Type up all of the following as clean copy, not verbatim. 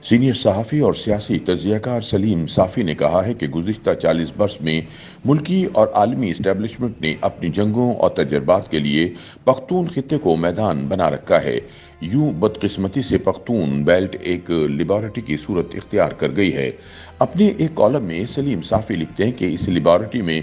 Senior सहाफ़ी और सियासी तज्ज़ियाकार सलीम साफ़ी ने कहा है कि गुज़िश्ता 40 बरस में मुल्की और आलमी इस्टेब्लिशमेंट ने अपनी जंगों और तजर्बात के लिए पख्तून खित्ते को मैदान बना रखा है। यूं बदकिस्मती से पख्तून बेल्ट एक लिबर्टी की सूरत इख्तियार कर गई है। अपने एक कॉलम में सलीम साफ़ी लिखते हैं कि इस लिबर्टी में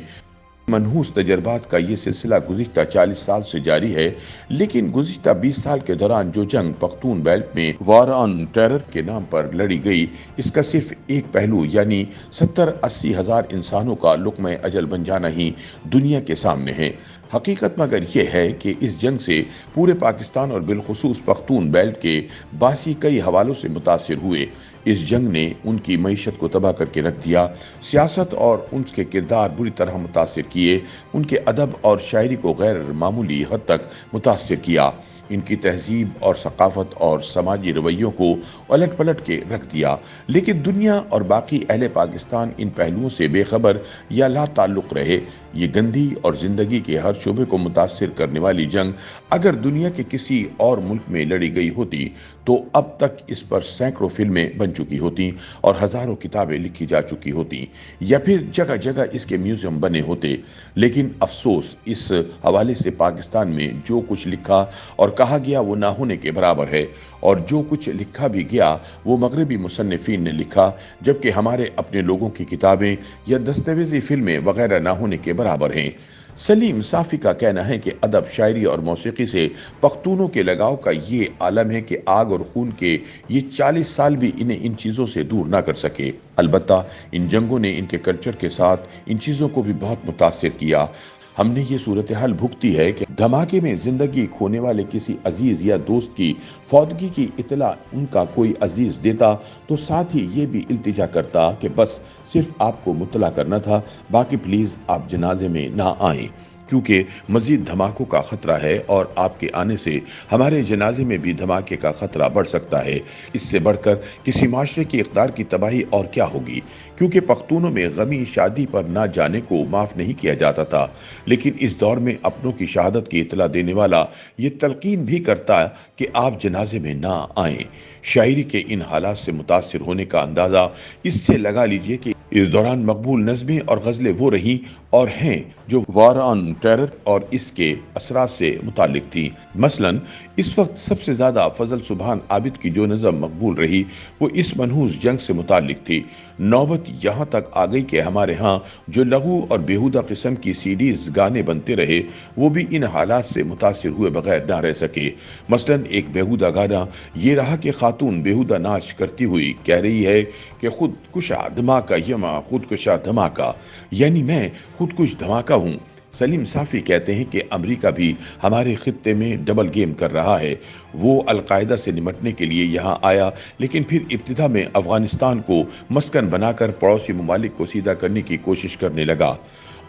मनहूस तजर्बात का ये सिलसिला गुज़िश्ता 40 साल से जारी है, लेकिन गुज़िश्ता 20 साल के दौरान जो जंग पख्तून बेल्ट में वार ऑन टेरर के नाम पर लड़ी गई, इसका सिर्फ एक पहलू यानी 70-80 हज़ार इंसानों का लुक़्मा अजल बन जाना ही दुनिया के सामने है। हकीकत मगर यह है कि इस जंग से पूरे पाकिस्तान और बिलखुसूस पख्तून बेल्ट के बासी कई हवालों से मुतासिर हुए। इस जंग ने उनकी मईशत को तबाह करके रख दिया, सियासत और उनके किरदार बुरी तरह मुतासिर किए, उनके अदब और शायरी को गैर मामूली हद तक मुतासिर किया, इनकी तहजीब और सकाफत और समाजी रवैयों को उलट पलट के रख दिया। लेकिन दुनिया और बाकी अहले पाकिस्तान इन पहलुओं से बेखबर या ला ताल्लुक़ रहे। ये गंदी और ज़िंदगी के हर शोबे को मुतासिर करने वाली जंग अगर दुनिया के किसी और मुल्क में लड़ी गई होती तो अब तक इस पर सैकड़ों फिल्में बन चुकी होती और हज़ारों किताबें लिखी जा चुकी होती या फिर जगह जगह इसके म्यूज़ियम बने होते। लेकिन अफसोस, इस हवाले से पाकिस्तान में जो कुछ लिखा और कहा गया वो ना होने के बराबर है, और जो कुछ लिखा भी गया वो मगरबी मुसन्निफीन ने लिखा, जबकि हमारे अपने लोगों की किताबें या दस्तावेजी फिल्में वगैरह ना होने के बराबर हैं। सलीम साफ़ी का कहना है कि अदब, शायरी और मौसीकी से पख्तूनों के लगाव का ये आलम है कि आग और खून के ये 40 साल भी इन्हें इन चीज़ों से दूर ना कर सके। अलबत्ता इन जंगों ने इनके कल्चर के साथ इन चीज़ों को भी बहुत मुतासिर किया। हमने ये सूरत हाल भुगती है कि धमाके में जिंदगी खोने वाले किसी अजीज या दोस्त की फौतगी की इतला उनका कोई अजीज देता तो साथ ही ये भी इल्तिजा करता कि बस सिर्फ आपको मुतला करना था, बाकी प्लीज आप जनाजे में ना आएं, क्योंकि मजीद धमाकों का खतरा है और आपके आने से हमारे जनाजे में भी धमाके का खतरा बढ़ सकता है। इससे बढ़कर किसी माशरे की इक़्तिदार की तबाही और क्या होगी, क्योंकि पख्तूनों में गमी शादी पर ना जाने को माफ़ नहीं किया जाता था, लेकिन इस दौर में अपनों की शहादत की इतला देने वाला ये तलकीन भी करता कि आप जनाजे में ना आएं। शायरी के इन हालात से मुतासिर होने का अंदाज़ा इससे लगा लीजिए कि इस दौरान मकबूल नज़में और गज़लें वो रहीं और हैं जो वार ऑन टेरर और इसके असरात से मुतालिक थी। मसलन इस वक्त सबसे ज़्यादा फजल सुबहान आबिद की जो नज़म मकबूल रही वो इस मनहूस जंग से मुतालिक थी। नौबत यहाँ तक आ गई कि हमारे यहाँ जो लघु और बेहुदा किस्म की सीडीज गाने बनते रहे वो भी इन हालात से मुतासिर हुए बगैर ना रह सके। मसलन एक बेहुदा गाना ये रहा कि खातून बेहुदा नाच करती हुई कह रही है कि खुद कुशा धमाका यमा खुद कुशा धमाका, यानी मैं खुदकुश धमाका हूँ। सलीम साफ़ी कहते हैं कि अमेरिका भी हमारे खित्ते में डबल गेम कर रहा है। वो अलकायदा से निमटने के लिए यहाँ आया, लेकिन फिर इब्तिदा में अफगानिस्तान को मस्कन बनाकर पड़ोसी ममालिक को सीधा करने की कोशिश करने लगा।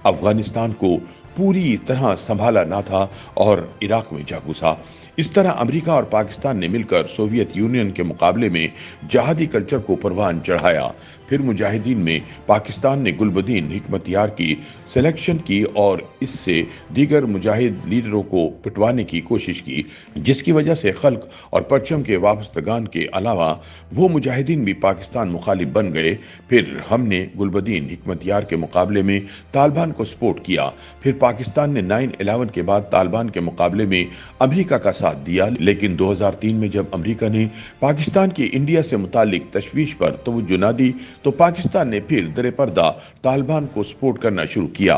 अफगानिस्तान को पूरी तरह संभाला ना था और इराक में जा घुसा। इस तरह अमेरिका और पाकिस्तान ने मिलकर सोवियत यूनियन के मुकाबले में जहादी कल्चर को परवान चढ़ाया। फिर मुजाहिदीन में पाकिस्तान ने गुलबदीन हिकमतयार की सिलेक्शन की और इससे दीगर मुजाहिद लीडरों को पिटवाने की कोशिश की, जिसकी वजह से खल्क और परचम के वाबस्तगान के अलावा वो मुजाहिदीन भी पाकिस्तान मुखालिफ बन गए। फिर हमने गुलबदीन हिकमतयार के मुकाबले में तालिबान को सपोर्ट किया। फिर पाकिस्तान ने 9/11 के बाद तालिबान के मुकाबले में अमेरिका का साथ दिया, लेकिन 2003 में जब अमेरिका ने पाकिस्तान की इंडिया से मुतालिक तशवीश पर तवज्जो न दी तो पाकिस्तान ने फिर दरे पर्दा तालिबान को सपोर्ट करना शुरू किया।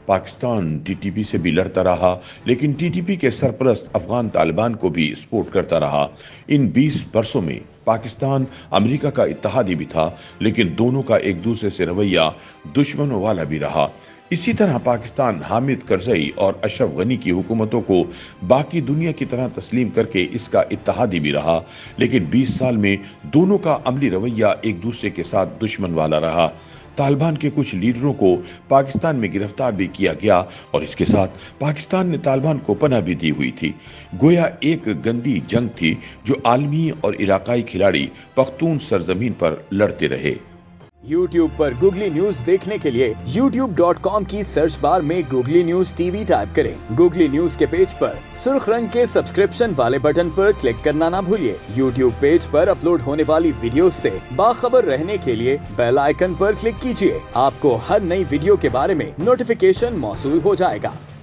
पाकिस्तान टीटीपी से भी लड़ता रहा, लेकिन टीटीपी के सरपरस्त अफगान तालिबान को भी सपोर्ट करता रहा। इन 20 वर्षों में पाकिस्तान अमेरिका का इत्तेहादी भी था, लेकिन दोनों का एक दूसरे से रवैया दुश्मनों वाला भी रहा। इसी तरह पाकिस्तान हामिद करजई और अशरफ गनी की हुकूमतों को बाकी दुनिया की तरह तस्लीम करके इसका इत्तेहादी भी रहा, लेकिन 20 साल में दोनों का अमली रवैया एक दूसरे के साथ दुश्मन वाला रहा। तालिबान के कुछ लीडरों को पाकिस्तान में गिरफ्तार भी किया गया और इसके साथ पाकिस्तान ने तालिबान को पनाह भी दी हुई थी। गोया एक गंदी जंग थी जो आलमी और इलाकाई खिलाड़ी पख्तून सरजमीन पर लड़ते रहे। YouTube पर गूगली न्यूज देखने के लिए youtube.com की सर्च बार में गूगली न्यूज टीवी टाइप करें। गूगली न्यूज के पेज पर सुर्ख रंग के सब्सक्रिप्शन वाले बटन पर क्लिक करना ना भूलिए। YouTube पेज पर अपलोड होने वाली वीडियोस से बाखबर रहने के लिए बेल आइकन पर क्लिक कीजिए। आपको हर नई वीडियो के बारे में नोटिफिकेशन मौसूल हो जाएगा।